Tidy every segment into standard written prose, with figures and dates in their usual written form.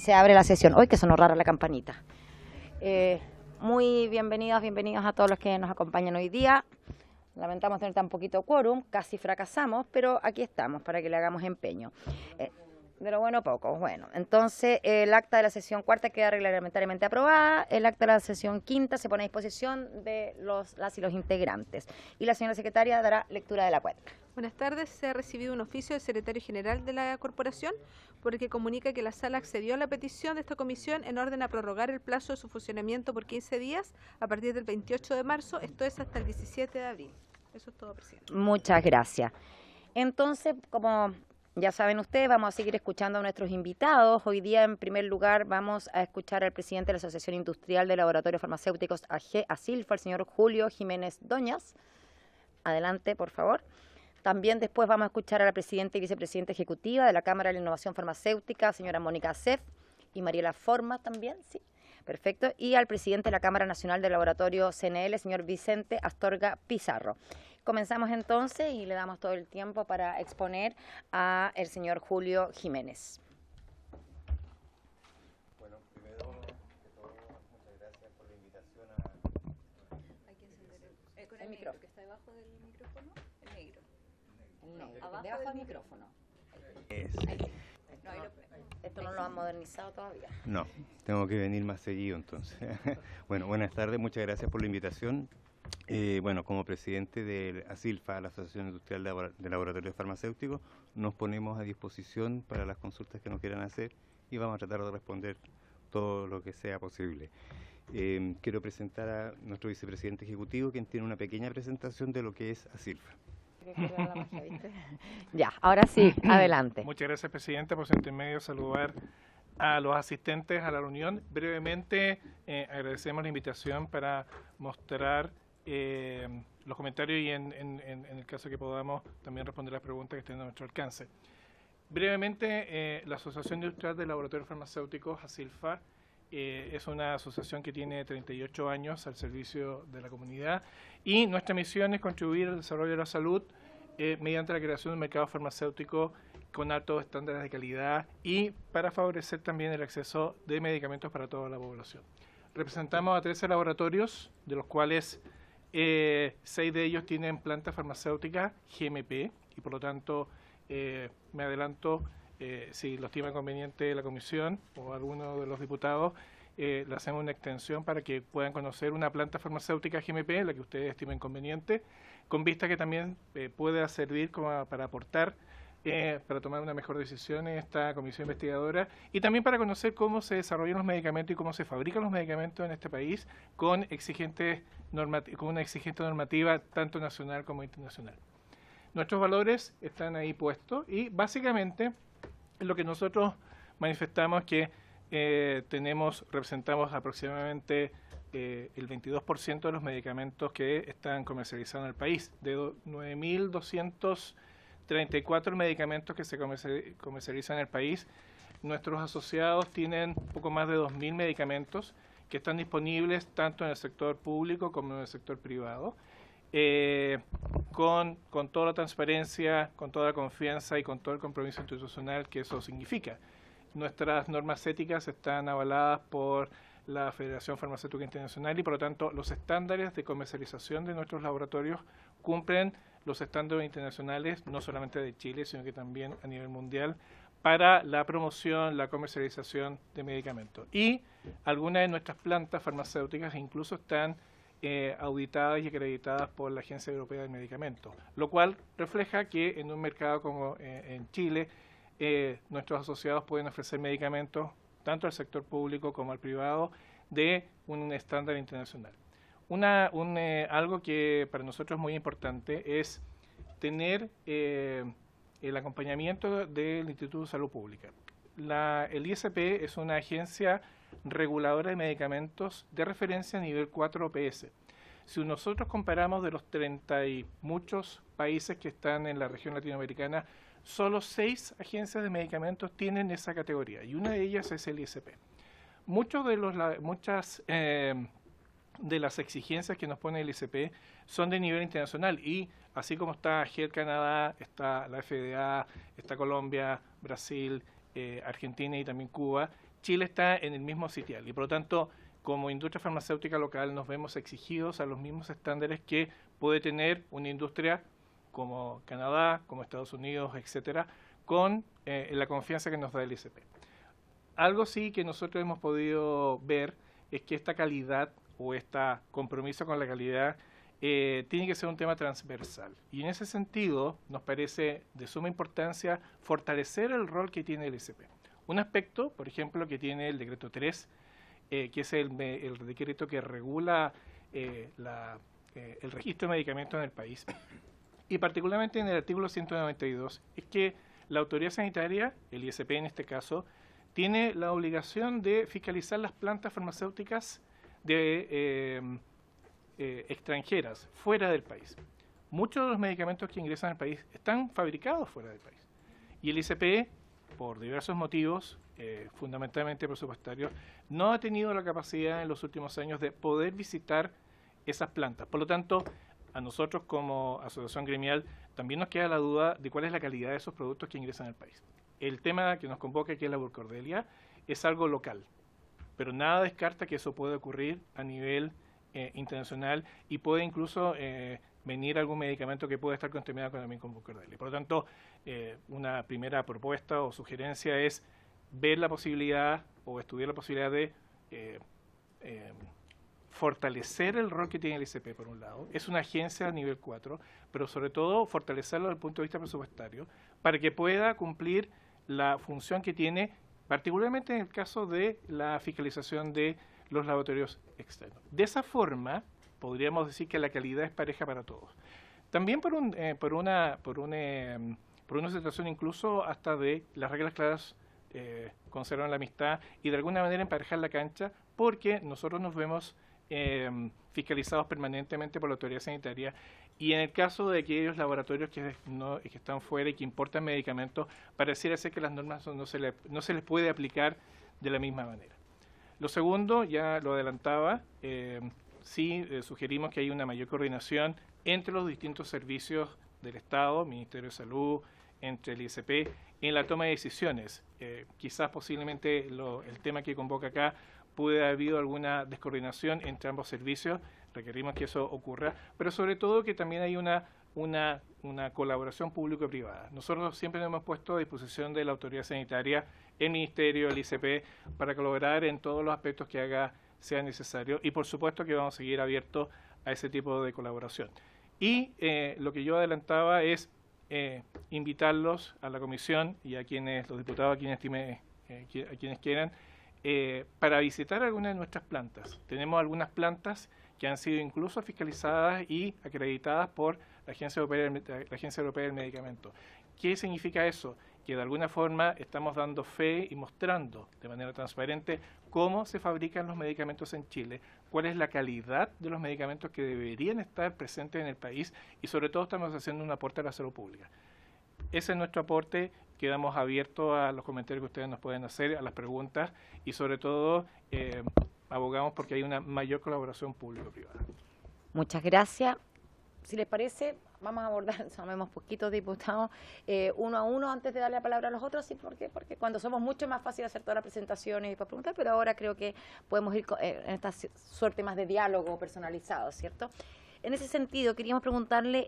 Se abre la sesión. Hoy que sonó rara la campanita. Muy bienvenidos a todos los que nos acompañan hoy día. Lamentamos tener tan poquito quórum, casi fracasamos, pero aquí estamos para que le hagamos empeño. De lo bueno poco. Bueno, entonces el acta de la sesión cuarta queda reglamentariamente aprobada, el acta de la sesión quinta se pone a disposición de las y los integrantes. Y la señora secretaria dará lectura de la cuenta. Buenas tardes. Se ha recibido un oficio del secretario general de la corporación por el que comunica que la sala accedió a la petición de esta comisión en orden a prorrogar el plazo de su funcionamiento por 15 días a partir del 28 de marzo, esto es hasta el 17 de abril. Eso es todo, presidente. Muchas gracias. Entonces, como ya saben ustedes, vamos a seguir escuchando a nuestros invitados. Hoy día, en primer lugar, vamos a escuchar al presidente de la Asociación Industrial de Laboratorios Farmacéuticos ASILFA, el señor Julio Jiménez Doñas. Adelante, por favor. También después vamos a escuchar a la presidenta y vicepresidenta ejecutiva de la Cámara de la Innovación Farmacéutica, señora Mónica Seff, y Mariela Forma también, sí. Perfecto. Y al presidente de la Cámara Nacional del Laboratorio CNL, señor Vicente Astorga Pizarro. Comenzamos entonces y le damos todo el tiempo para exponer al señor Julio Jiménez. Bueno, primero que todo, muchas gracias por la invitación a... Hay que encender con el negro, micrófono. que está debajo del micrófono, el negro. El negro, Abajo debajo del del micrófono. No, Esto no lo han modernizado todavía. No, tengo que venir más seguido entonces. Bueno, buenas tardes, muchas gracias por la invitación. Bueno, como presidente de ASILFA, la Asociación Industrial de Laboratorios Farmacéuticos, nos ponemos a disposición para las consultas que nos quieran hacer y vamos a tratar de responder todo lo que sea posible. Quiero presentar a nuestro vicepresidente ejecutivo, quien tiene una pequeña presentación de lo que es ASILFA. Ya, ahora sí, adelante. Muchas gracias, presidente, por su intermedio saludar a los asistentes a la reunión. Brevemente, agradecemos la invitación para mostrar los comentarios y en el caso que podamos también responder las preguntas que estén a nuestro alcance. Brevemente, la Asociación Industrial de Laboratorios Farmacéuticos, ASILFA, es una asociación que tiene 38 años al servicio de la comunidad y nuestra misión es contribuir al desarrollo de la salud mediante la creación de un mercado farmacéutico con altos estándares de calidad y para favorecer también el acceso de medicamentos para toda la población. Representamos a 13 laboratorios, de los cuales 6 de ellos tienen planta farmacéutica GMP y por lo tanto me adelanto, si lo estima conveniente la comisión o alguno de los diputados, le hacemos una extensión para que puedan conocer una planta farmacéutica GMP, la que ustedes estimen conveniente, con vista que también pueda servir como para aportar, para tomar una mejor decisión en esta comisión investigadora y también para conocer cómo se desarrollan los medicamentos y cómo se fabrican los medicamentos en este país con una exigente normativa tanto nacional como internacional. Nuestros valores están ahí puestos y básicamente lo que nosotros manifestamos es que representamos aproximadamente el 22% de los medicamentos que están comercializados en el país. De 9.234 medicamentos que se comercializan en el país, nuestros asociados tienen poco más de 2.000 medicamentos que están disponibles tanto en el sector público como en el sector privado. Con toda la transparencia, con toda la confianza y con todo el compromiso institucional que eso significa. Nuestras normas éticas están avaladas por la Federación Farmacéutica Internacional y por lo tanto los estándares de comercialización de nuestros laboratorios cumplen los estándares internacionales, no solamente de Chile, sino que también a nivel mundial, para la promoción, la comercialización de medicamentos. Y algunas de nuestras plantas farmacéuticas incluso están auditadas y acreditadas por la Agencia Europea del Medicamento, lo cual refleja que en un mercado como en Chile, nuestros asociados pueden ofrecer medicamentos tanto al sector público como al privado de un estándar internacional. Algo que para nosotros es muy importante es tener el acompañamiento del Instituto de Salud Pública. El ISP es una agencia reguladora de medicamentos de referencia a nivel 4 OPS. Si nosotros comparamos de los 30 y muchos países que están en la región latinoamericana, solo 6 agencias de medicamentos tienen esa categoría y una de ellas es el ISP. Muchas de las exigencias que nos pone el ISP son de nivel internacional y así como está GEL Canadá, está la FDA, está Colombia, Brasil, Argentina y también Cuba, Chile está en el mismo sitial y por lo tanto, como industria farmacéutica local nos vemos exigidos a los mismos estándares que puede tener una industria como Canadá, como Estados Unidos, etcétera, con la confianza que nos da el ICP. Algo sí que nosotros hemos podido ver es que esta calidad o este compromiso con la calidad tiene que ser un tema transversal. Y en ese sentido nos parece de suma importancia fortalecer el rol que tiene el ICP. Un aspecto, por ejemplo, que tiene el decreto 3, que es el decreto que regula el registro de medicamentos en el país, y particularmente en el artículo 192, es que la autoridad sanitaria, el ISP en este caso, tiene la obligación de fiscalizar las plantas farmacéuticas extranjeras, fuera del país. Muchos de los medicamentos que ingresan al país están fabricados fuera del país. Y el ICP, por diversos motivos, fundamentalmente presupuestarios, no ha tenido la capacidad en los últimos años de poder visitar esas plantas. Por lo tanto, a nosotros como asociación gremial también nos queda la duda de cuál es la calidad de esos productos que ingresan al país. El tema que nos convoca, que es la burcordelia, es algo local, pero nada descarta que eso pueda ocurrir a nivel internacional y puede incluso venir algún medicamento que pueda estar contaminado también con burcordelia. Por lo tanto, una primera propuesta o sugerencia es ver la posibilidad o estudiar la posibilidad de fortalecer el rol que tiene el ICP, por un lado. Es una agencia a nivel 4, pero sobre todo fortalecerlo desde el punto de vista presupuestario para que pueda cumplir la función que tiene, particularmente en el caso de la fiscalización de los laboratorios externos. De esa forma, podríamos decir que la calidad es pareja para todos. También por una situación incluso hasta de las reglas claras conservan la amistad y de alguna manera emparejar la cancha, porque nosotros nos vemos fiscalizados permanentemente por la autoridad sanitaria y en el caso de aquellos laboratorios que están fuera y que importan medicamentos, pareciera ser que las normas no se les puede aplicar de la misma manera. Lo segundo, ya lo adelantaba, sugerimos que haya una mayor coordinación entre los distintos servicios del Estado, Ministerio de Salud, entre el ICP, en la toma de decisiones. Quizás posiblemente el tema que convoca acá puede haber habido alguna descoordinación entre ambos servicios, requerimos que eso ocurra, pero sobre todo que también hay una colaboración público-privada. Nosotros siempre nos hemos puesto a disposición de la autoridad sanitaria, el Ministerio, el ICP, para colaborar en todos los aspectos que sea necesario y por supuesto que vamos a seguir abiertos a ese tipo de colaboración. Y lo que yo adelantaba es invitarlos a la comisión y a los diputados, a quienes quieran, para visitar algunas de nuestras plantas. Tenemos algunas plantas que han sido incluso fiscalizadas y acreditadas por la Agencia Europea del Medicamento. ¿Qué significa eso? Que de alguna forma estamos dando fe y mostrando de manera transparente cómo se fabrican los medicamentos en Chile, cuál es la calidad de los medicamentos que deberían estar presentes en el país y sobre todo estamos haciendo un aporte a la salud pública. Ese es nuestro aporte. Quedamos abiertos a los comentarios que ustedes nos pueden hacer, a las preguntas y sobre todo abogamos porque hay una mayor colaboración público-privada. Muchas gracias. Si les parece, vamos a abordar, somos poquitos diputados, uno a uno antes de darle la palabra a los otros, sí, porque cuando somos mucho más fácil hacer todas las presentaciones y para preguntar, pero ahora creo que podemos ir en esta suerte más de diálogo personalizado, ¿cierto? En ese sentido, queríamos preguntarle,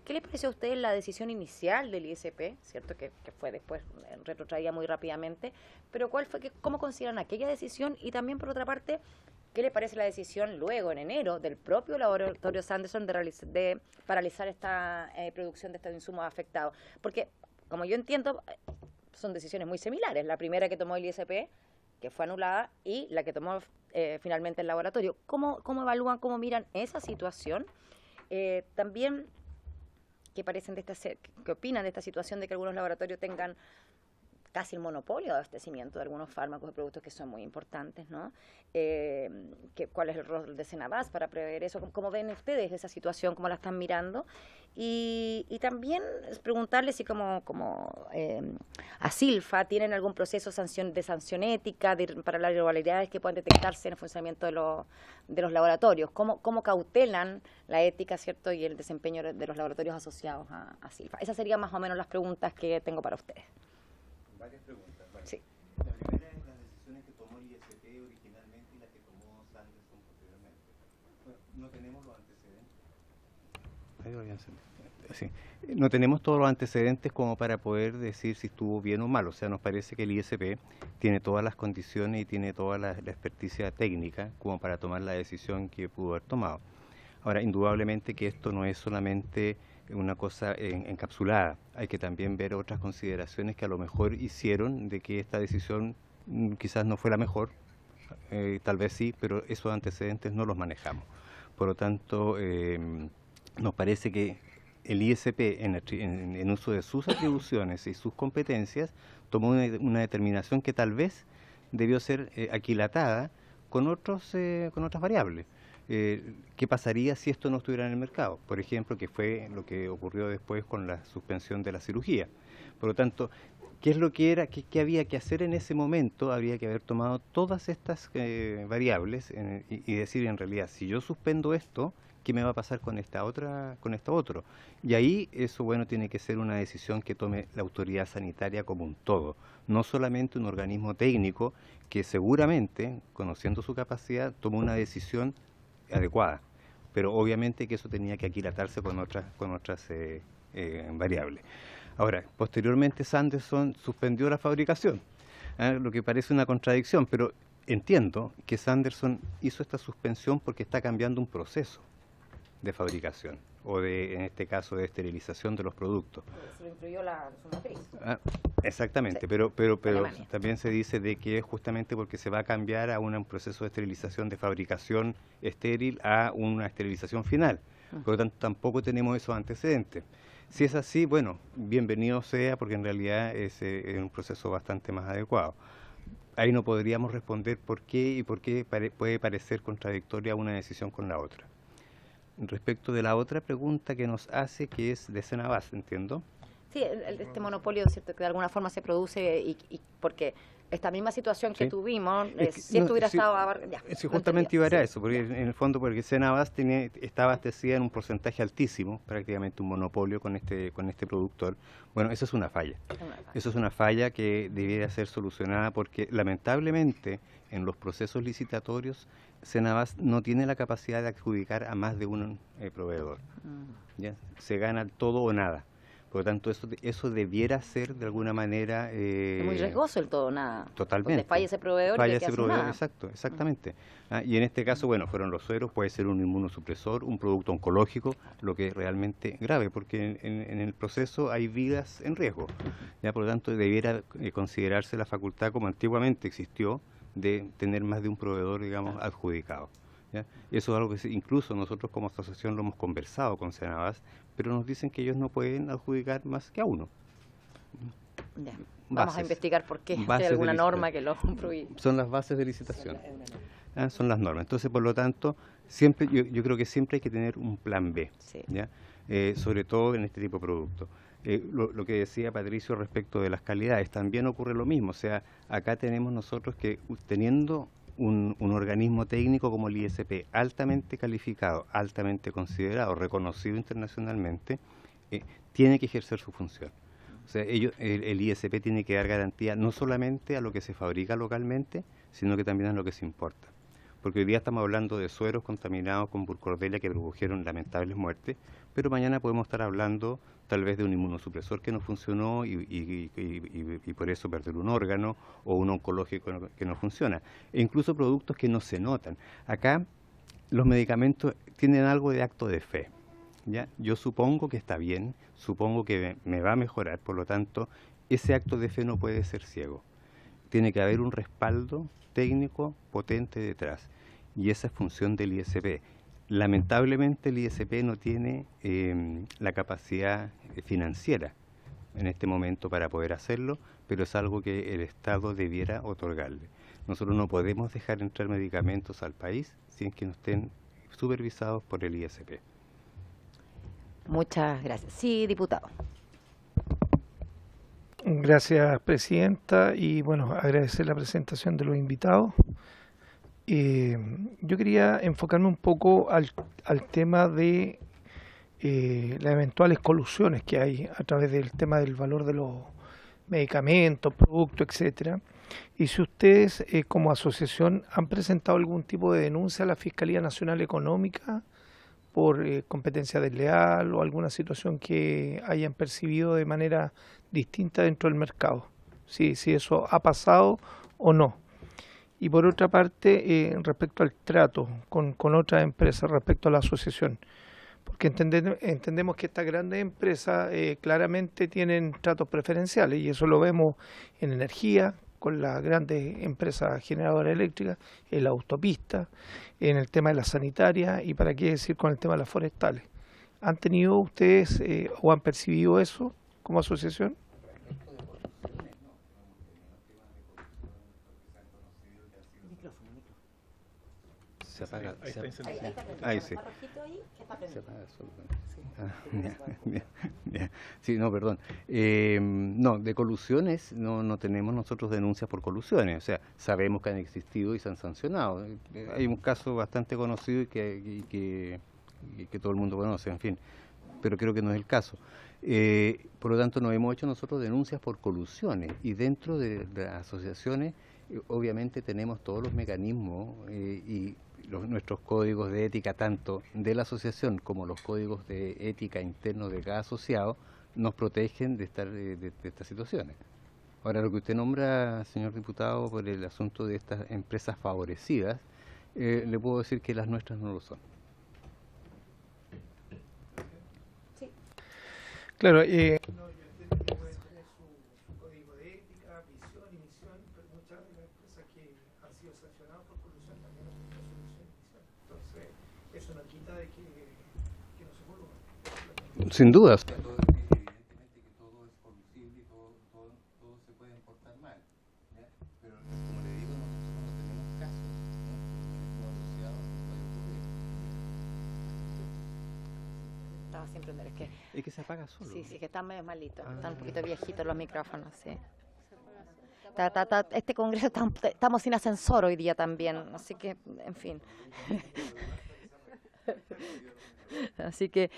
¿qué les pareció a ustedes la decisión inicial del ISP, cierto que fue después retrotraída muy rápidamente, pero cómo consideran aquella decisión y también, por otra parte, ¿qué les parece la decisión luego, en enero, del propio laboratorio Sanderson de paralizar esta producción de estos insumos afectados? Porque, como yo entiendo, son decisiones muy similares. La primera que tomó el ISP, que fue anulada, y la que tomó finalmente el laboratorio. ¿Cómo evalúan, cómo miran esa situación? También, ¿qué opinan de esta situación de que algunos laboratorios tengan casi el monopolio de abastecimiento de algunos fármacos y productos que son muy importantes, ¿no? ¿Cuál es el rol de Senabas para prever eso? ¿Cómo ven ustedes esa situación? ¿Cómo la están mirando? Y también preguntarles si como ASILFA tienen algún proceso de sanción ética para las irregularidades que puedan detectarse en el funcionamiento de los laboratorios. ¿Cómo cautelan la ética, cierto, y el desempeño de los laboratorios asociados a ASILFA? Esas serían más o menos las preguntas que tengo para ustedes. Varias preguntas. Vale. Sí. La primera es las decisiones que No tenemos los antecedentes. Sí. No tenemos todos los antecedentes como para poder decir si estuvo bien o mal. O sea, nos parece que el ISP tiene todas las condiciones y tiene toda la experticia técnica como para tomar la decisión que pudo haber tomado. Ahora, indudablemente que esto no es solamente una cosa encapsulada. Hay que también ver otras consideraciones que a lo mejor hicieron de que esta decisión quizás no fue la mejor, tal vez sí, pero esos antecedentes no los manejamos. Por lo tanto, nos parece que el ISP, en uso de sus atribuciones y sus competencias, tomó una determinación que tal vez debió ser aquilatada con otras variables. ¿Qué pasaría si esto no estuviera en el mercado? Por ejemplo, que fue lo que ocurrió después con la suspensión de la cirugía. Por lo tanto, ¿qué es lo que era, qué había que hacer en ese momento? Habría que haber tomado todas estas variables y decir, en realidad, si yo suspendo esto, ¿qué me va a pasar con esta otro? Y ahí eso, bueno, tiene que ser una decisión que tome la autoridad sanitaria como un todo, no solamente un organismo técnico que seguramente, conociendo su capacidad, tomó una decisión adecuada, pero obviamente que eso tenía que aquilatarse con otras variables. Ahora, posteriormente Sanderson suspendió la fabricación, lo que parece una contradicción, pero entiendo que Sanderson hizo esta suspensión porque está cambiando un proceso de fabricación, o en este caso, de esterilización de los productos. Se lo incluyó su matriz. Exactamente, Sí. pero Alemania. también se dice de que es justamente porque se va a cambiar a un proceso de esterilización de fabricación estéril a una esterilización final. Por lo tanto, tampoco tenemos esos antecedentes. Si es así, bueno, bienvenido sea, porque en realidad es un proceso bastante más adecuado. Ahí no podríamos responder por qué y por qué puede parecer contradictoria una decisión con la otra. Respecto de la otra pregunta que nos hace, que es de Cenabás, ¿entiendo? Sí, este monopolio, ¿cierto?, que de alguna forma se produce y porque esta misma situación que Sí. tuvimos, Es que si esto no, hubiera sí, estado... Ya, Sí, lo justamente entendí. iba a Sí. eso, porque en el fondo, porque Cenabás está abastecida en un porcentaje altísimo, prácticamente un monopolio con este productor. Bueno, eso es una falla. Eso es una falla que debiera ser solucionada porque lamentablemente en los procesos licitatorios Cenabás no tiene la capacidad de adjudicar a más de un proveedor. ¿Ya? Se gana todo o nada. Por lo tanto, eso debiera ser de alguna manera... Es muy riesgoso el todo, nada. Totalmente. Donde falla ese proveedor Falla y ese que hace proveedor, nada. exacto, exactamente. Y en este caso, bueno, fueron los sueros, puede ser un inmunosupresor, un producto oncológico, lo que es realmente grave, porque en el proceso hay vidas en riesgo. Ya, por lo tanto, debiera considerarse la facultad, como antiguamente existió, de tener más de un proveedor, digamos, adjudicado. ¿Ya? Eso es algo que incluso nosotros como asociación lo hemos conversado con Cenabás, pero nos dicen que ellos no pueden adjudicar más que a uno. Ya. Vamos a investigar por qué. Si hay alguna norma que lo prohíbe. Son las bases de licitación. Son las normas. Entonces, por lo tanto, siempre yo creo que siempre hay que tener un plan B, Sí. ¿ya? Sobre todo en este tipo de productos. Lo que decía Patricio respecto de las calidades, también ocurre lo mismo. O sea, acá tenemos nosotros que, teniendo un organismo técnico como el ISP, altamente calificado, altamente considerado, reconocido internacionalmente, tiene que ejercer su función. O sea, el ISP tiene que dar garantía no solamente a lo que se fabrica localmente, sino que también a lo que se importa. Porque hoy día estamos hablando de sueros contaminados con burcordelia que produjeron lamentables muertes, pero mañana podemos estar hablando tal vez de un inmunosupresor que no funcionó y por eso perder un órgano, o un oncológico que no funciona. E incluso productos que no se notan. Acá los medicamentos tienen algo de acto de fe. ¿Ya? Yo supongo que está bien, supongo que me va a mejorar, por lo tanto, ese acto de fe no puede ser ciego. Tiene que haber un respaldo técnico potente detrás, y esa es función del ISP. Lamentablemente el ISP no tiene la capacidad financiera en este momento para poder hacerlo, pero es algo que el Estado debiera otorgarle. Nosotros no podemos dejar entrar medicamentos al país sin que no estén supervisados por el ISP. Muchas gracias. Sí, diputado. Gracias, presidenta, y bueno, agradecer la presentación de los invitados. Yo quería enfocarme un poco al tema de las eventuales colusiones que hay a través del tema del valor de los medicamentos, productos, etcétera. Y si ustedes como asociación han presentado algún tipo de denuncia a la Fiscalía Nacional Económica por competencia desleal o alguna situación que hayan percibido de manera distinta dentro del mercado, si eso ha pasado o no. Y por otra parte, respecto al trato con otras empresas, respecto a la asociación, porque entendemos que estas grandes empresas claramente tienen tratos preferenciales y eso lo vemos en energía, con las grandes empresas generadoras eléctricas, en la autopista, en el tema de la sanitaria y para qué decir con el tema de las forestales. ¿Han tenido ustedes o han percibido eso como asociación? Se apaga. Ahí está encendido. Ahí sí. Se apaga solo. Ya. Sí, no, perdón. No, de colusiones no tenemos nosotros denuncias por colusiones. O sea, sabemos que han existido y se han sancionado. Hay un caso bastante conocido y que todo el mundo conoce, en fin. Pero creo que no es el caso. Por lo tanto, no hemos hecho nosotros denuncias por colusiones. Y dentro de las asociaciones, obviamente tenemos todos los mecanismos y nuestros códigos de ética, tanto de la asociación como los códigos de ética internos de cada asociado, nos protegen de estas situaciones. Ahora, lo que usted nombra, señor diputado, por el asunto de estas empresas favorecidas, le puedo decir que las nuestras no lo son. Sí. Claro, Sin duda. Evidentemente que todo es colusible y todo se puede importar mal, ¿ya? Pero como le digo, nosotros no tenemos casos, ¿no? Como asociados puede ocurrir. Estaba sin prender, es que... Es que se apaga solo. Sí, que están medio malitos, están un poquito viejitos los micrófonos, sí. Este congreso estamos sin ascensor hoy día también, así que, en fin. Así que,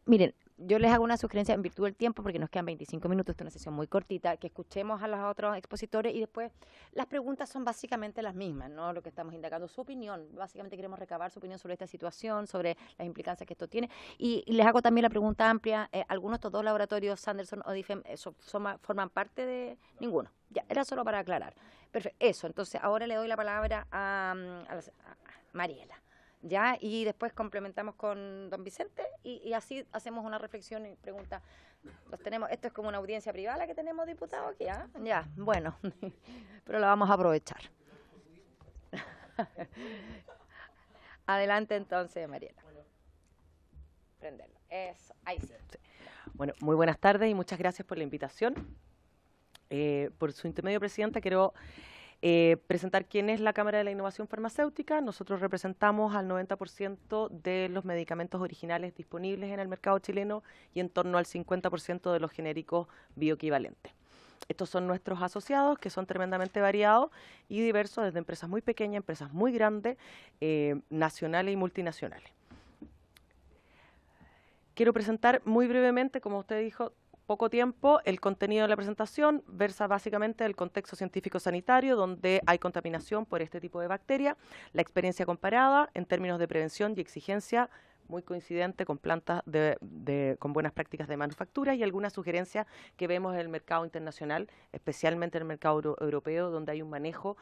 miren, yo les hago una sugerencia en virtud del tiempo, porque nos quedan 25 minutos, esta es una sesión muy cortita, que escuchemos a los otros expositores y después las preguntas son básicamente las mismas, ¿no? Lo que estamos indagando, su opinión, básicamente queremos recabar su opinión sobre esta situación, sobre las implicancias que esto tiene, y les hago también la pregunta amplia, ¿algunos de estos dos laboratorios, Sanderson o DIFEM, forman parte de ninguno? Ya, era solo para aclarar. Perfecto, eso, entonces ahora le doy la palabra a Mariela. ¿Ya? Y después complementamos con don Vicente y así hacemos una reflexión y pregunta. Los tenemos, esto es como una audiencia privada la que tenemos, diputados, aquí, ¿ah? Ya, bueno, pero la vamos a aprovechar. Adelante entonces, Mariela. Prenderlo. Eso, ahí sí. Bueno, muy buenas tardes y muchas gracias por la invitación. Por su intermedio, Presidenta, quiero presentar quién es la Cámara de la Innovación Farmacéutica. Nosotros representamos al 90% de los medicamentos originales disponibles en el mercado chileno y en torno al 50% de los genéricos bioequivalentes. Estos son nuestros asociados, que son tremendamente variados y diversos, desde empresas muy pequeñas, empresas muy grandes, nacionales y multinacionales. Quiero presentar muy brevemente, como usted dijo, poco tiempo, el contenido de la presentación versa básicamente del contexto científico-sanitario, donde hay contaminación por este tipo de bacterias, la experiencia comparada en términos de prevención y exigencia, muy coincidente con plantas con buenas prácticas de manufactura y algunas sugerencias que vemos en el mercado internacional, especialmente en el mercado europeo, donde hay un manejo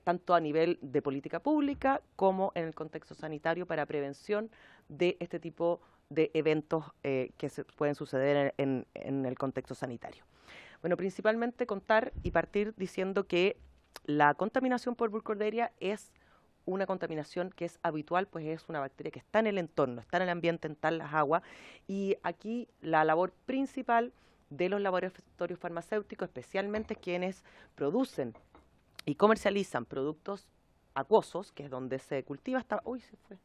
tanto a nivel de política pública como en el contexto sanitario para prevención de este tipo de eventos que pueden suceder en el contexto sanitario. Bueno, principalmente contar y partir diciendo que la contaminación por Burkholderia es una contaminación que es habitual, pues es una bacteria que está en el entorno, está en el ambiente, en las aguas, y aquí la labor principal de los laboratorios farmacéuticos, especialmente quienes producen y comercializan productos acuosos, que es donde se cultiva esta... ¡Uy, se fue!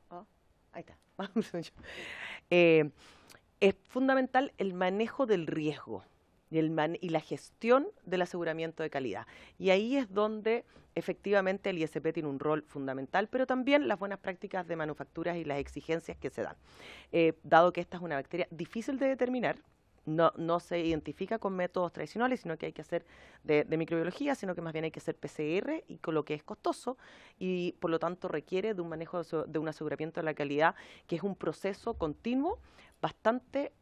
Oh, ahí está. Es fundamental el manejo del riesgo y la gestión del aseguramiento de calidad. Y ahí es donde efectivamente el ISP tiene un rol fundamental, pero también las buenas prácticas de manufacturas y las exigencias que se dan. Dado que esta es una bacteria difícil de determinar, no se identifica con métodos tradicionales, sino que hay que hacer de microbiología, sino que más bien hay que hacer PCR, y con lo que es costoso, y por lo tanto requiere de un manejo de un aseguramiento de la calidad, que es un proceso continuo bastante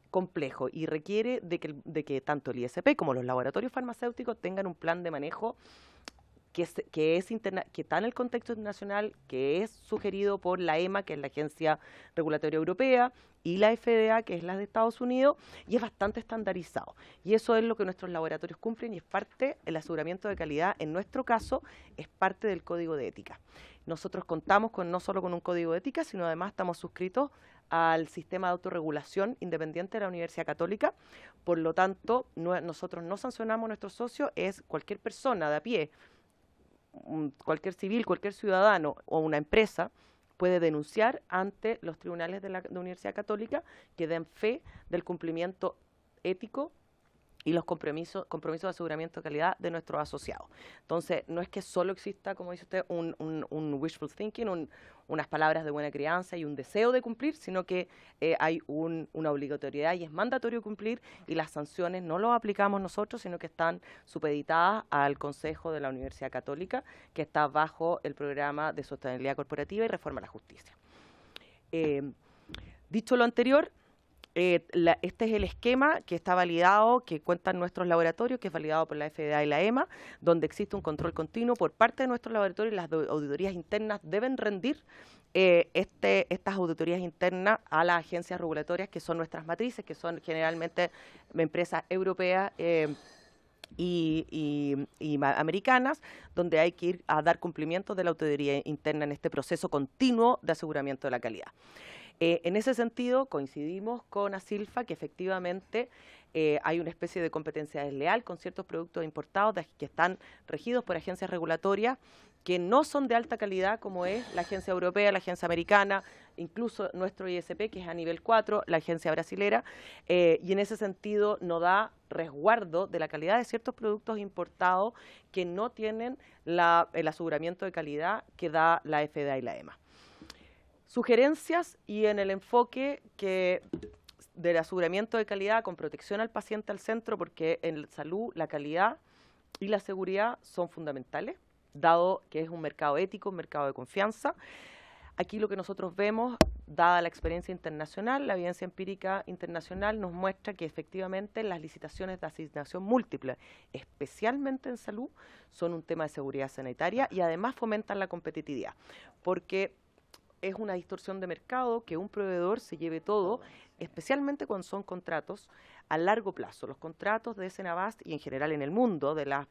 complejo y requiere de que tanto el ISP como los laboratorios farmacéuticos tengan un plan de manejo que está en el contexto internacional, que es sugerido por la EMA, que es la Agencia Regulatoria Europea, y la FDA, que es la de Estados Unidos, y es bastante estandarizado. Y eso es lo que nuestros laboratorios cumplen, y es parte, el aseguramiento de calidad, en nuestro caso, es parte del código de ética. Nosotros contamos no solo con un código de ética, sino además estamos suscritos al sistema de autorregulación independiente de la Universidad Católica. Por lo tanto, nosotros no sancionamos a nuestros socios, es cualquier persona de a pie, cualquier civil, cualquier ciudadano o una empresa puede denunciar ante los tribunales de la Universidad Católica que den fe del cumplimiento ético y los compromisos de aseguramiento de calidad de nuestros asociados. Entonces, no es que solo exista, como dice usted, un wishful thinking, unas palabras de buena crianza y un deseo de cumplir, sino que hay una obligatoriedad y es mandatorio cumplir, y las sanciones no las aplicamos nosotros, sino que están supeditadas al Consejo de la Universidad Católica, que está bajo el programa de sostenibilidad corporativa y reforma a la justicia. Dicho lo anterior, este es el esquema que está validado, que cuentan nuestros laboratorios, que es validado por la FDA y la EMA, donde existe un control continuo por parte de nuestros laboratorios. Las auditorías internas deben rendir estas auditorías internas a las agencias regulatorias, que son nuestras matrices, que son generalmente empresas europeas y americanas, donde hay que ir a dar cumplimiento de la auditoría interna en este proceso continuo de aseguramiento de la calidad. En ese sentido, coincidimos con ASILFA que efectivamente hay una especie de competencia desleal con ciertos productos importados que están regidos por agencias regulatorias que no son de alta calidad, como es la agencia europea, la agencia americana, incluso nuestro ISP, que es a nivel 4, la agencia brasilera, y en ese sentido no da resguardo de la calidad de ciertos productos importados que no tienen el aseguramiento de calidad que da la FDA y la EMA. Sugerencias y en el enfoque del aseguramiento de calidad con protección al paciente al centro, porque en salud la calidad y la seguridad son fundamentales, dado que es un mercado ético, un mercado de confianza. Aquí lo que nosotros vemos, dada la experiencia internacional, la evidencia empírica internacional nos muestra que efectivamente las licitaciones de asignación múltiple, especialmente en salud, son un tema de seguridad sanitaria y además fomentan la competitividad, porque es una distorsión de mercado que un proveedor se lleve todo, especialmente cuando son contratos a largo plazo. Los contratos de Senabast y en general en el mundo de las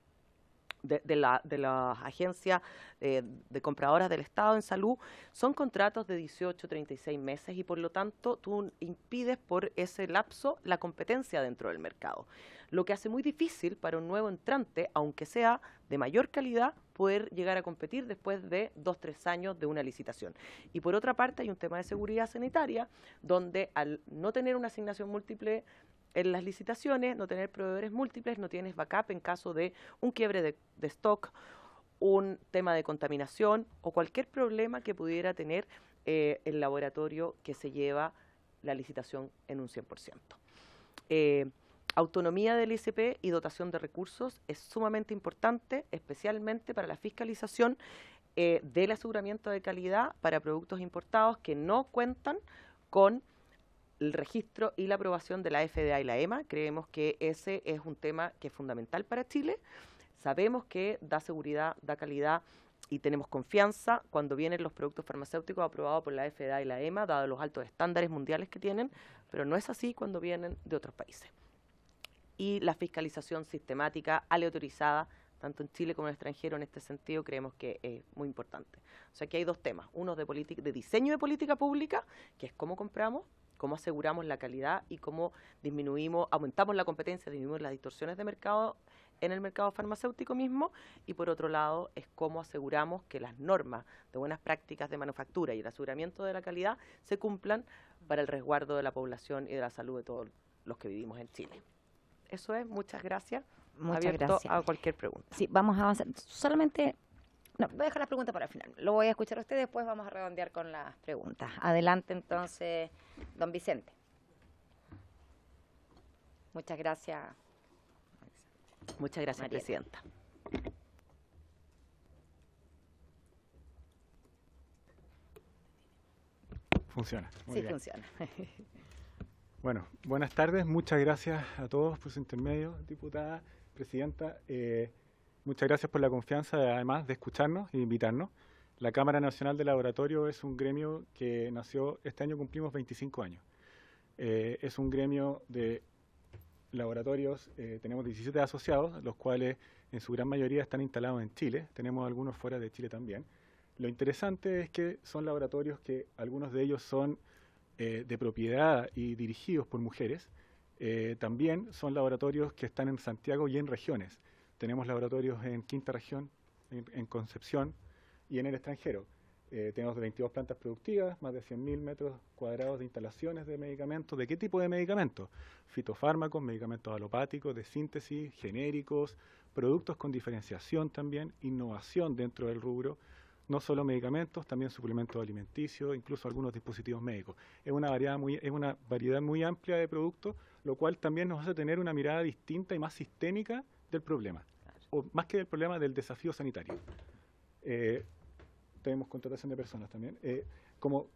agencias de compradoras del Estado en salud son contratos de 18, 36 meses y por lo tanto tú impides por ese lapso la competencia dentro del mercado, lo que hace muy difícil para un nuevo entrante, aunque sea de mayor calidad, poder llegar a competir después de 2, 3 años de una licitación. Y por otra parte hay un tema de seguridad sanitaria, donde al no tener una asignación múltiple en las licitaciones, no tener proveedores múltiples, no tienes backup en caso de un quiebre de stock, un tema de contaminación o cualquier problema que pudiera tener el laboratorio que se lleva la licitación en un 100%. Autonomía del ISP y dotación de recursos es sumamente importante, especialmente para la fiscalización del aseguramiento de calidad para productos importados que no cuentan con el registro y la aprobación de la FDA y la EMA. Creemos que ese es un tema que es fundamental para Chile. Sabemos que da seguridad, da calidad y tenemos confianza cuando vienen los productos farmacéuticos aprobados por la FDA y la EMA, dado los altos estándares mundiales que tienen, pero no es así cuando vienen de otros países. Y la fiscalización sistemática, aleatorizada, tanto en Chile como en el extranjero, en este sentido, creemos que es muy importante. O sea, aquí hay dos temas. Uno de diseño de política pública, que es cómo compramos, cómo aseguramos la calidad y cómo aumentamos la competencia, disminuimos las distorsiones de mercado en el mercado farmacéutico mismo, y por otro lado es cómo aseguramos que las normas de buenas prácticas de manufactura y el aseguramiento de la calidad se cumplan para el resguardo de la población y de la salud de todos los que vivimos en Chile. Eso es, muchas gracias. Muchas Abierto gracias. a cualquier pregunta. Sí, vamos a avanzar. Solamente, no, voy a dejar las preguntas para el final. Lo voy a escuchar a usted, después vamos a redondear con las preguntas. Adelante entonces, don Vicente. Muchas gracias. Muchas gracias, Mariela. presidenta. Funciona. Muy Sí, bien. funciona. Bueno, buenas tardes. Muchas gracias a todos por su intermedio, diputada, presidenta. Muchas gracias por la confianza, además, de escucharnos e invitarnos. La Cámara Nacional de Laboratorio es un gremio que nació, este año cumplimos 25 años. Es un gremio de laboratorios, tenemos 17 asociados, los cuales en su gran mayoría están instalados en Chile. Tenemos algunos fuera de Chile también. Lo interesante es que son laboratorios que algunos de ellos son de propiedad y dirigidos por mujeres. También son laboratorios que están en Santiago y en regiones. Tenemos laboratorios en Quinta Región, en Concepción y en el extranjero. Tenemos 22 plantas productivas, más de 100.000 metros cuadrados de instalaciones de medicamentos. ¿De qué tipo de medicamentos? Fitofármacos, medicamentos alopáticos, de síntesis, genéricos, productos con diferenciación también, innovación dentro del rubro. No solo medicamentos, también suplementos alimenticios, incluso algunos dispositivos médicos. Es una variedad muy amplia de productos, lo cual también nos hace tener una mirada distinta y más sistémica del problema, o más que del problema, del desafío sanitario. Tenemos contratación de personas también. Como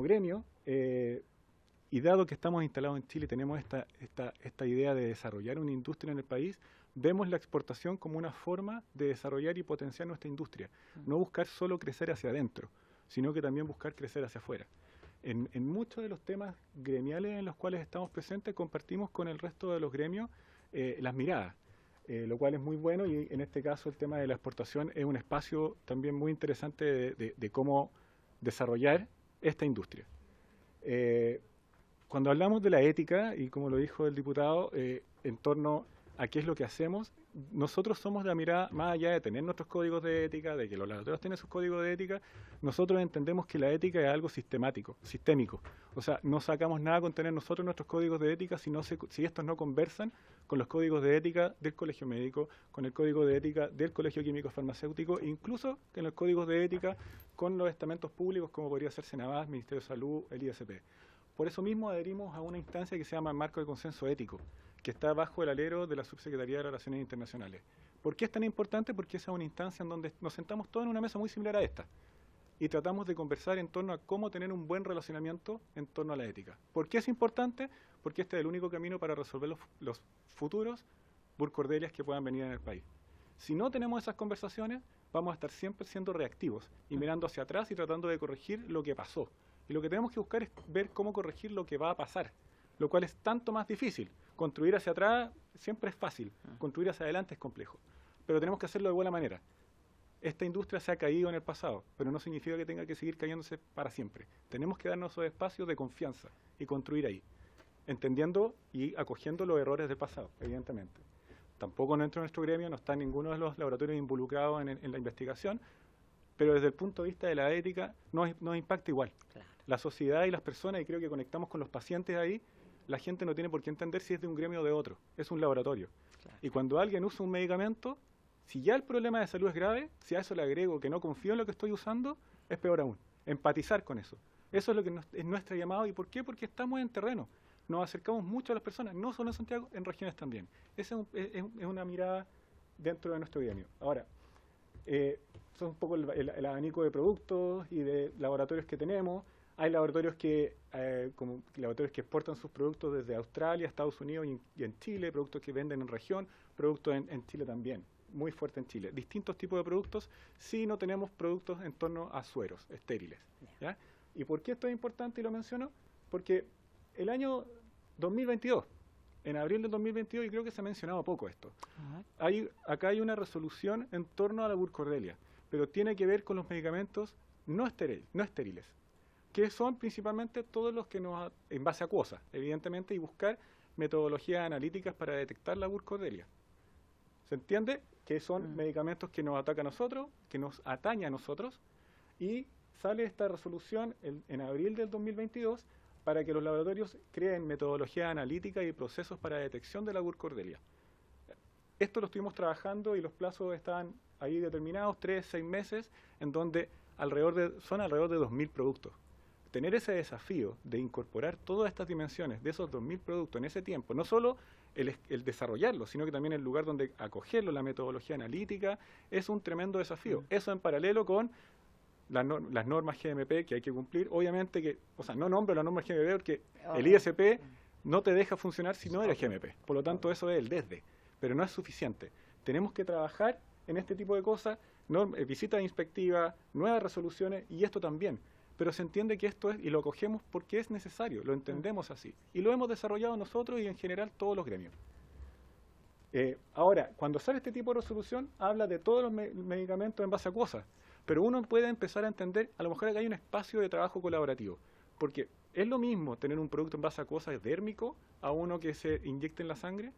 gremio, y dado que estamos instalados en Chile, tenemos esta idea de desarrollar una industria en el país, vemos la exportación como una forma de desarrollar y potenciar nuestra industria. No buscar solo crecer hacia adentro, sino que también buscar crecer hacia afuera. En muchos de los temas gremiales en los cuales estamos presentes, compartimos con el resto de los gremios las miradas, lo cual es muy bueno, y en este caso el tema de la exportación es un espacio también muy interesante de cómo desarrollar esta industria. Cuando hablamos de la ética, y como lo dijo el diputado, en torno a qué es lo que hacemos, nosotros somos de la mirada, más allá de tener nuestros códigos de ética, de que los laboratorios tienen sus códigos de ética, nosotros entendemos que la ética es algo sistémico. O sea, no sacamos nada con tener nosotros nuestros códigos de ética si estos no conversan con los códigos de ética del Colegio Médico, con el código de ética del Colegio Químico Farmacéutico, incluso en los códigos de ética con los estamentos públicos, como podría ser Senabas, Ministerio de Salud, el ISP. Por eso mismo adherimos a una instancia que se llama Marco de Consenso Ético, que está bajo el alero de la Subsecretaría de Relaciones Internacionales. ¿Por qué es tan importante? Porque esa es una instancia en donde nos sentamos todos en una mesa muy similar a esta y tratamos de conversar en torno a cómo tener un buen relacionamiento en torno a la ética. ¿Por qué es importante? Porque este es el único camino para resolver los futuros burcordelias que puedan venir en el país. Si no tenemos esas conversaciones, vamos a estar siempre siendo reactivos y mirando hacia atrás y tratando de corregir lo que pasó. Y lo que tenemos que buscar es ver cómo corregir lo que va a pasar, lo cual es tanto más difícil. Construir hacia atrás siempre es fácil, construir hacia adelante es complejo, pero tenemos que hacerlo de buena manera. Esta industria se ha caído en el pasado, pero no significa que tenga que seguir cayéndose para siempre. Tenemos que darnos esos espacios de confianza y construir ahí, entendiendo y acogiendo los errores del pasado, evidentemente. Tampoco dentro de nuestro gremio no está ninguno de los laboratorios involucrados en la investigación, pero desde el punto de vista de la ética nos impacta igual. Claro. La sociedad y las personas, y creo que conectamos con los pacientes ahí, la gente no tiene por qué entender si es de un gremio o de otro, es un laboratorio. Claro. Y cuando alguien usa un medicamento, si ya el problema de salud es grave, si a eso le agrego que no confío en lo que estoy usando, es peor aún. Empatizar con eso. Eso es lo que es nuestro llamado. ¿Y por qué? Porque estamos en terreno. Nos acercamos mucho a las personas, no solo en Santiago, en regiones también. Esa es una mirada dentro de nuestro gremio. Ahora, son un poco el abanico de productos y de laboratorios que tenemos. Hay laboratorios como laboratorios que exportan sus productos desde Australia, Estados Unidos y en Chile, productos que venden en región, productos en Chile también, muy fuerte en Chile. Distintos tipos de productos, sí no tenemos productos en torno a sueros estériles. ¿Ya? ¿Y por qué esto es importante y lo menciono? Porque el año 2022, en abril del 2022, y creo que se ha mencionado poco esto, acá hay una resolución en torno a la burcordelia, pero tiene que ver con los medicamentos no estériles, que son principalmente todos los que en base a acuosa, evidentemente, y buscar metodologías analíticas para detectar la burcordelia. ¿Se entiende? Que son medicamentos que nos atacan a nosotros, que nos atañen a nosotros, y sale esta resolución en abril del 2022 para que los laboratorios creen metodologías analíticas y procesos para detección de la burcordelia. Esto lo estuvimos trabajando y los plazos están ahí determinados, 3-6 meses, en donde son alrededor de 2.000 productos. tener ese desafío de incorporar todas estas dimensiones de esos 2.000 productos en ese tiempo, no solo el desarrollarlo, sino que también el lugar donde acogerlo, la metodología analítica, es un tremendo desafío. Eso en paralelo con las normas GMP que hay que cumplir. Obviamente que, o sea, no nombro las normas GMP porque el ISP no te deja funcionar si no eres GMP. Por lo tanto, eso es el desde. Pero no es suficiente. Tenemos que trabajar en este tipo de cosas, visitas inspectivas, nuevas resoluciones y esto también. Pero se entiende que esto es, y lo acogemos porque es necesario, lo entendemos así. Y lo hemos desarrollado nosotros y en general todos los gremios. Ahora, cuando sale este tipo de resolución, habla de todos los medicamentos en base acuosa. Pero uno puede empezar a entender, a lo mejor acá hay un espacio de trabajo colaborativo. Porque es lo mismo tener un producto en base acuosa dérmico a uno que se inyecte en la sangre.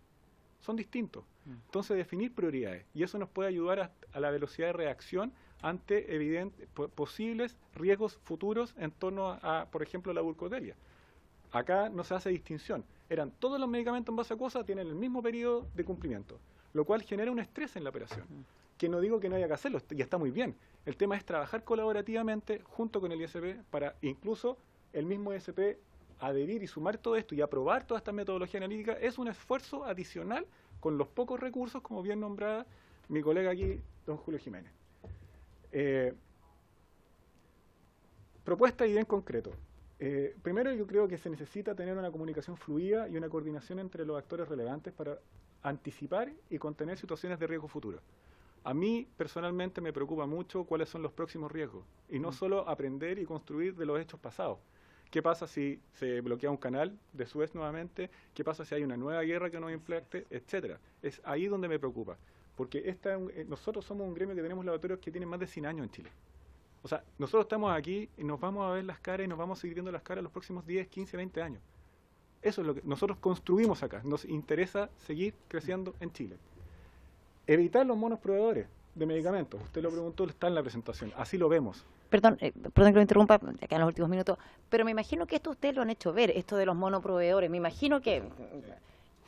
Son distintos. Entonces, definir prioridades. Y eso nos puede ayudar a la velocidad de reacción ante posibles riesgos futuros en torno a, por ejemplo, la burcotelia. Acá no se hace distinción. Todos los medicamentos en base acuosa tienen el mismo periodo de cumplimiento, lo cual genera un estrés en la operación. Que no digo que no haya que hacerlo, y está muy bien. El tema es trabajar colaborativamente junto con el ISP para incluso el mismo ISP adherir y sumar todo esto y aprobar toda esta metodología analítica. Es un esfuerzo adicional con los pocos recursos, como bien nombrada mi colega aquí, don Julio Jiménez. Propuesta y bien concreto. Primero, yo creo que se necesita tener una comunicación fluida y una coordinación entre los actores relevantes para anticipar y contener situaciones de riesgo futuro. A mí, personalmente, me preocupa mucho cuáles son los próximos riesgos, y no solo aprender y construir de los hechos pasados. ¿Qué pasa si se bloquea un canal de Suez nuevamente? ¿Qué pasa si hay una nueva guerra que nos impacte? Etcétera. Es ahí donde me preocupa, porque nosotros somos un gremio que tenemos laboratorios que tienen más de 100 años en Chile. O sea, nosotros estamos aquí y nos vamos a ver las caras y nos vamos a seguir viendo las caras los próximos 10, 15, 20 años. Eso es lo que nosotros construimos acá. Nos interesa seguir creciendo en Chile. Evitar los monos proveedores de medicamentos. Usted lo preguntó, está en la presentación. Así lo vemos. Perdón que lo interrumpa, acá en los últimos minutos, pero me imagino que esto ustedes lo han hecho ver, esto de los monoproveedores. Me imagino que...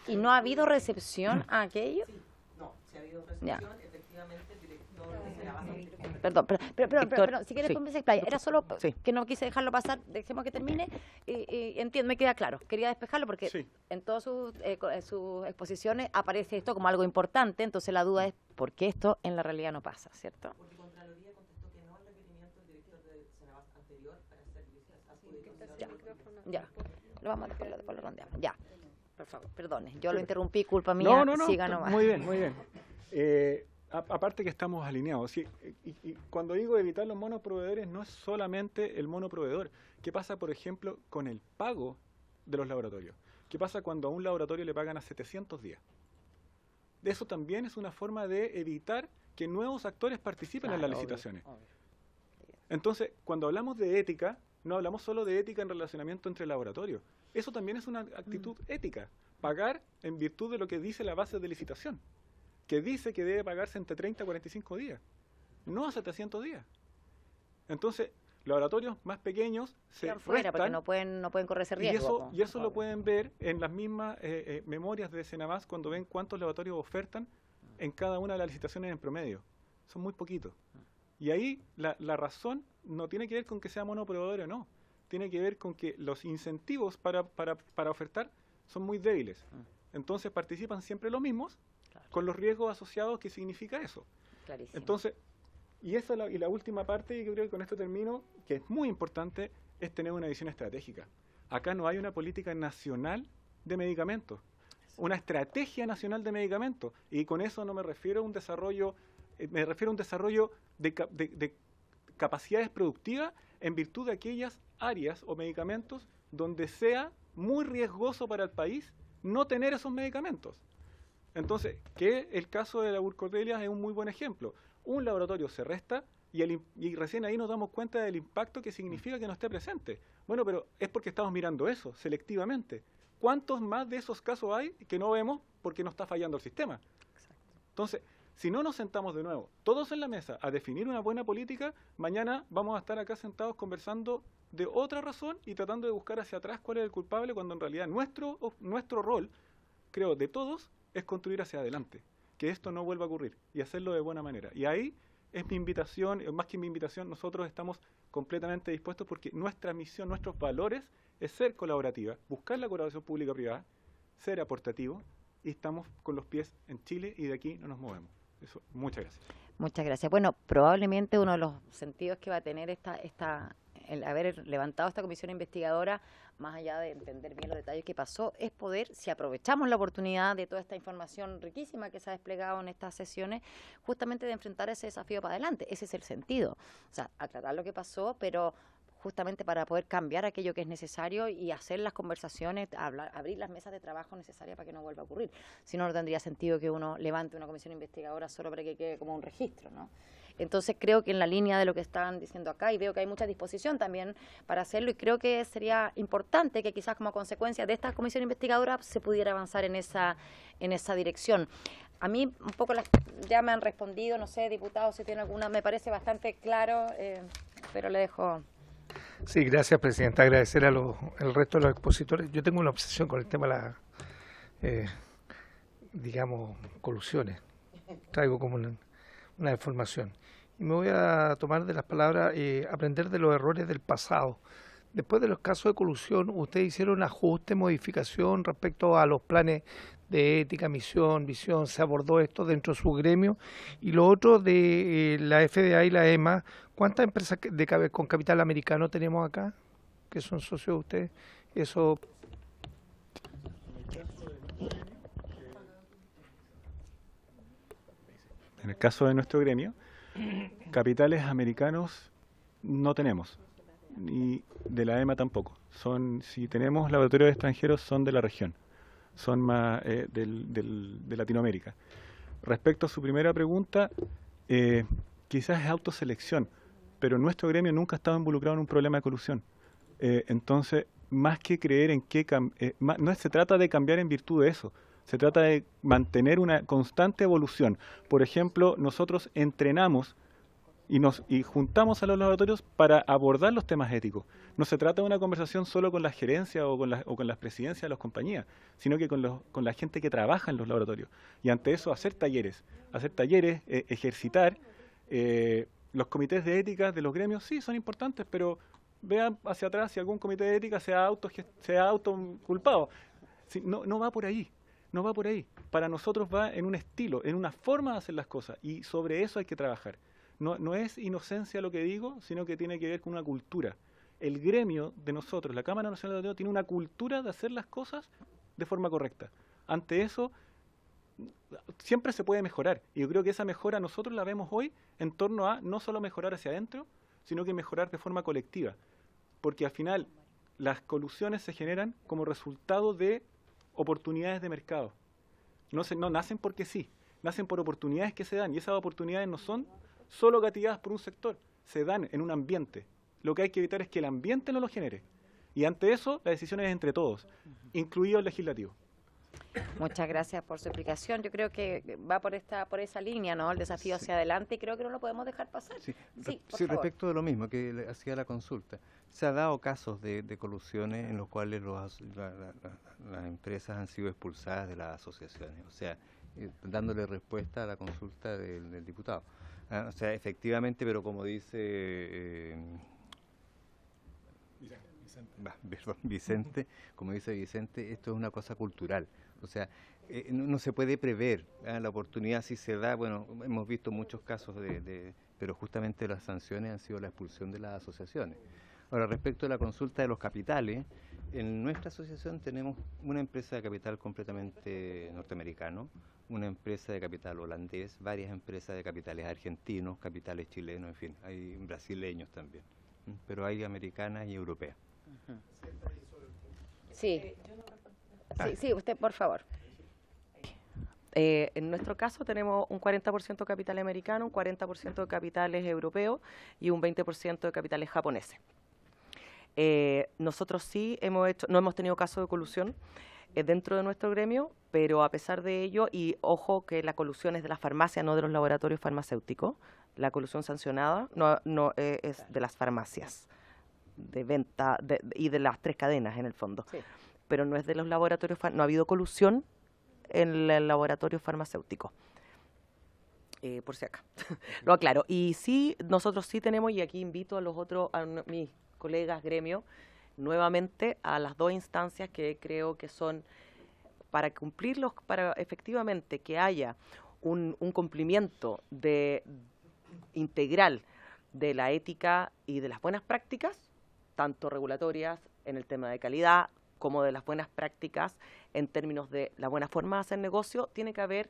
¿Y no ha habido recepción a aquello? Sí, no, si ha habido recepción, efectivamente el director de la base... Perdón, si quieres sí. después me explaya. Era solo Sí. que no quise dejarlo pasar, dejemos que termine. Entiendo, me queda claro. Quería despejarlo porque Sí. en todas sus exposiciones aparece esto como algo importante, entonces la duda es por qué esto en la realidad no pasa, ¿cierto? Porque Contraloría contestó que no al requerimiento del director de Senabas anterior para hacer adjudicación. Ya, lo vamos a después lo rondeamos. Ya, por favor, perdone, yo lo interrumpí, culpa mía, No, siga nomás. muy bien, muy bien. Aparte que estamos alineados. Sí, y cuando digo evitar los monoproveedores, no es solamente el monoproveedor. ¿Qué pasa, por ejemplo, con el pago de los laboratorios? ¿Qué pasa cuando a un laboratorio le pagan a 700 días? De eso también es una forma de evitar que nuevos actores participen en las licitaciones. Entonces, cuando hablamos de ética, no hablamos solo de ética en relacionamiento entre laboratorios. Eso también es una actitud ética. Pagar en virtud de lo que dice la base de licitación, que dice que debe pagarse entre 30 y 45 días, no a 700 días. Entonces, laboratorios más pequeños se Quedan fuera porque restan, no pueden correr ese riesgo. y eso lo pueden ver en las mismas memorias de Senabas cuando ven cuántos laboratorios ofertan en cada una de las licitaciones en promedio. Son muy poquitos. Y ahí la razón no tiene que ver con que sea monoproveedor o no. Tiene que ver con que los incentivos para ofertar son muy débiles. Entonces participan siempre los mismos, con los riesgos asociados que significa eso. Clarísimo. Entonces, y la última parte, y yo creo que con esto termino, que es muy importante, es tener una visión estratégica. Acá no hay una política nacional de medicamentos, una estrategia nacional de medicamentos, y con eso no me refiero a un desarrollo, me refiero a un desarrollo de capacidades productivas en virtud de aquellas áreas o medicamentos donde sea muy riesgoso para el país no tener esos medicamentos. Entonces, que el caso de la burcotelia es un muy buen ejemplo. Un laboratorio se resta y recién ahí nos damos cuenta del impacto que significa que no esté presente. Bueno, pero es porque estamos mirando eso selectivamente. ¿Cuántos más de esos casos hay que no vemos porque no está fallando el sistema? Entonces, si no nos sentamos de nuevo, todos en la mesa, a definir una buena política, mañana vamos a estar acá sentados conversando de otra razón y tratando de buscar hacia atrás cuál es el culpable, cuando en realidad nuestro rol, creo, de todos, es construir hacia adelante, que esto no vuelva a ocurrir y hacerlo de buena manera. Y ahí es mi invitación, más que mi invitación, nosotros estamos completamente dispuestos porque nuestra misión, nuestros valores es ser colaborativa, buscar la colaboración pública-privada, ser aportativo, y estamos con los pies en Chile y de aquí no nos movemos. Eso, muchas gracias. Muchas gracias. Bueno, probablemente uno de los sentidos que va a tener el haber levantado esta comisión investigadora, más allá de entender bien los detalles que pasó, es poder, si aprovechamos la oportunidad de toda esta información riquísima que se ha desplegado en estas sesiones, justamente de enfrentar ese desafío para adelante. Ese es el sentido. O sea, aclarar lo que pasó, pero justamente para poder cambiar aquello que es necesario y hacer las conversaciones, abrir las mesas de trabajo necesarias para que no vuelva a ocurrir. Si no, no tendría sentido que uno levante una comisión investigadora solo para que quede como un registro, ¿no? Entonces creo que en la línea de lo que están diciendo acá, y veo que hay mucha disposición también para hacerlo, y creo que sería importante que quizás como consecuencia de esta comisión investigadora se pudiera avanzar en esa dirección. A mí un poco ya me han respondido, no sé, diputados, si tiene alguna, me parece bastante claro, pero le dejo... Sí, gracias, Presidenta. Agradecer al resto de los expositores. Yo tengo una obsesión con el tema de las, digamos, colusiones. Traigo como una deformación. Y me voy a tomar de las palabras, aprender de los errores del pasado. Después de los casos de colusión, ustedes hicieron ajuste, modificación respecto a los planes de ética, misión, visión, se abordó esto dentro de su gremio. Y lo otro de la FDA y la EMA, ¿cuántas empresas con capital americano tenemos acá que son socios de ustedes? Eso. En el caso de nuestro gremio, capitales americanos no tenemos, ni de la EMA tampoco. Si tenemos laboratorios extranjeros, son de la región, son más de Latinoamérica. Respecto a su primera pregunta, quizás es autoselección, pero nuestro gremio nunca ha estado involucrado en un problema de colusión. Entonces, más que creer en qué no se trata de cambiar en virtud de eso, se trata de mantener una constante evolución. Por ejemplo, nosotros entrenamos y juntamos a los laboratorios para abordar los temas éticos. No se trata de una conversación solo con la gerencia o con las presidencias de las compañías, sino que con la gente que trabaja en los laboratorios. Y ante eso hacer talleres, ejercitar. Los comités de ética de los gremios sí son importantes, pero vean hacia atrás si algún comité de ética se ha autoculpado. Sí, no va por ahí. No va por ahí. Para nosotros va en un estilo, en una forma de hacer las cosas, y sobre eso hay que trabajar. No es inocencia lo que digo, sino que tiene que ver con una cultura. El gremio de nosotros, la Cámara Nacional de Laboratorio, tiene una cultura de hacer las cosas de forma correcta. Ante eso, siempre se puede mejorar, y yo creo que esa mejora nosotros la vemos hoy en torno a no solo mejorar hacia adentro, sino que mejorar de forma colectiva. Porque al final, las colusiones se generan como resultado de oportunidades de mercado. No nacen porque sí, nacen por oportunidades que se dan, y esas oportunidades no son solo gatilladas por un sector, se dan en un ambiente. Lo que hay que evitar es que el ambiente no lo genere. Y ante eso, la decisión es entre todos, incluido el legislativo. Muchas gracias por su explicación. Yo creo que va por esa línea, ¿no? El desafío hacia adelante, y creo que no lo podemos dejar pasar. Sí, por favor. Respecto de lo mismo que hacía la consulta, se ha dado casos de colusiones en los cuales las empresas han sido expulsadas de las asociaciones, o sea, dándole respuesta a la consulta del diputado. O sea, efectivamente, pero como dice Vicente, como dice Vicente, esto es una cosa cultural. O sea, no se puede prever. La oportunidad si se da, bueno, hemos visto muchos casos pero justamente las sanciones han sido la expulsión de las asociaciones. Ahora, respecto a la consulta de los capitales, en nuestra asociación tenemos una empresa de capital completamente norteamericano, una empresa de capital holandés, varias empresas de capitales argentinos, capitales chilenos, en fin, hay brasileños también, pero hay americanas y europeas. Sí. Sí, usted, por favor. En nuestro caso tenemos un 40% de capital americano, un 40% de capitales europeos y un 20% de capitales japoneses. Nosotros sí no hemos tenido caso de colusión dentro de nuestro gremio, pero a pesar de ello, y ojo que la colusión es de las farmacias, no de los laboratorios farmacéuticos, la colusión sancionada no es de las farmacias de venta y de las 3 cadenas en el fondo, sí. Pero no es de los laboratorios, no ha habido colusión en el laboratorio farmacéutico. por si acá. Lo aclaro. Y sí, nosotros sí tenemos, y aquí invito a los otros, mis colegas gremio, nuevamente a las dos instancias que creo que son para cumplirlos, para efectivamente que haya un cumplimiento integral de la ética y de las buenas prácticas, tanto regulatorias en el tema de calidad como de las buenas prácticas en términos de la buena forma de hacer negocio. Tiene que haber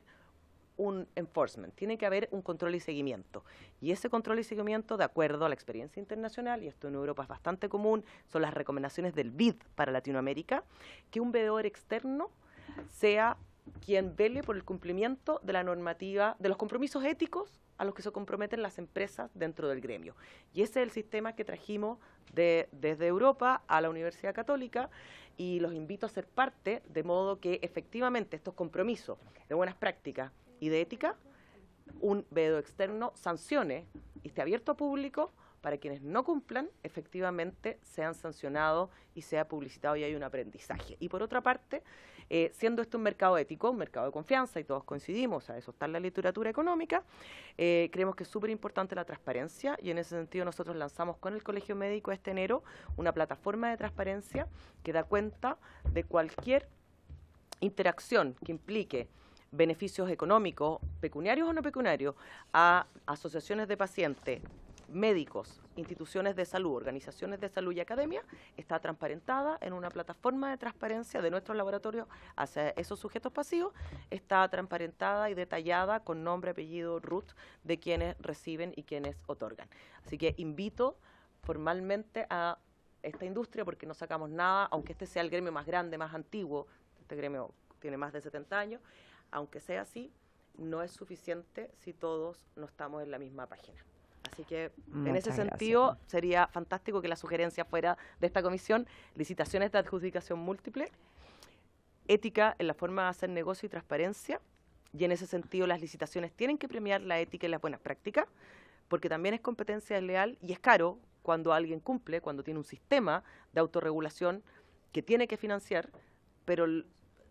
un enforcement, tiene que haber un control y seguimiento. Y ese control y seguimiento, de acuerdo a la experiencia internacional, y esto en Europa es bastante común, son las recomendaciones del BID para Latinoamérica, que un veedor externo sea quien vele por el cumplimiento de la normativa, de los compromisos éticos a los que se comprometen las empresas dentro del gremio. Y ese es el sistema que trajimos desde Europa a la Universidad Católica, y los invito a ser parte, de modo que efectivamente estos compromisos de buenas prácticas y de ética, un veedor externo sancione y esté abierto a público para quienes no cumplan, efectivamente sean sancionados y sea publicitado y hay un aprendizaje. Y por otra parte, siendo esto un mercado ético, un mercado de confianza, y todos coincidimos, a eso está en la literatura económica, creemos que es súper importante la transparencia, y en ese sentido nosotros lanzamos con el Colegio Médico este enero una plataforma de transparencia que da cuenta de cualquier interacción que implique beneficios económicos, pecuniarios o no pecuniarios, a asociaciones de pacientes, médicos, instituciones de salud, organizaciones de salud y academia, está transparentada en una plataforma de transparencia de nuestros laboratorios hacia esos sujetos pasivos, está transparentada y detallada con nombre, apellido, RUT de quienes reciben y quienes otorgan. Así que invito formalmente a esta industria, porque no sacamos nada, aunque este sea el gremio más grande, más antiguo, este gremio tiene más de 70 años, aunque sea así, no es suficiente si todos no estamos en la misma página. Así que en ese sentido sería fantástico que la sugerencia fuera de esta comisión: licitaciones de adjudicación múltiple, ética en la forma de hacer negocio y transparencia, y en ese sentido las licitaciones tienen que premiar la ética y las buenas prácticas, porque también es competencia desleal y es caro cuando alguien cumple, cuando tiene un sistema de autorregulación que tiene que financiar, pero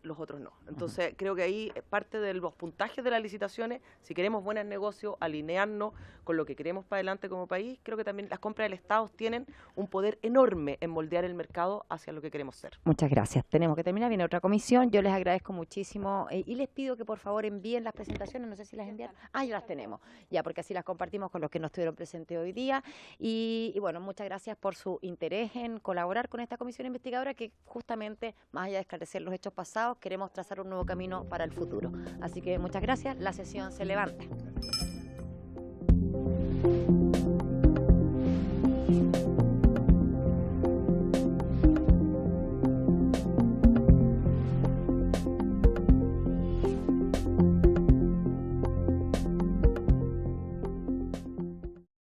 los otros no. Entonces, creo que ahí parte de los puntajes de las licitaciones, si queremos buenos negocios, alinearnos con lo que queremos para adelante como país, creo que también las compras del Estado tienen un poder enorme en moldear el mercado hacia lo que queremos ser. Muchas gracias. Tenemos que terminar, viene otra comisión. Yo les agradezco muchísimo y les pido que por favor envíen las presentaciones, no sé si las envían. Ah, ya las tenemos, ya, porque así las compartimos con los que no estuvieron presentes hoy día. Y bueno, muchas gracias por su interés en colaborar con esta comisión investigadora, que justamente, más allá de esclarecer los hechos pasados, queremos trazar un nuevo camino para el futuro. Así que muchas gracias, la sesión se levanta.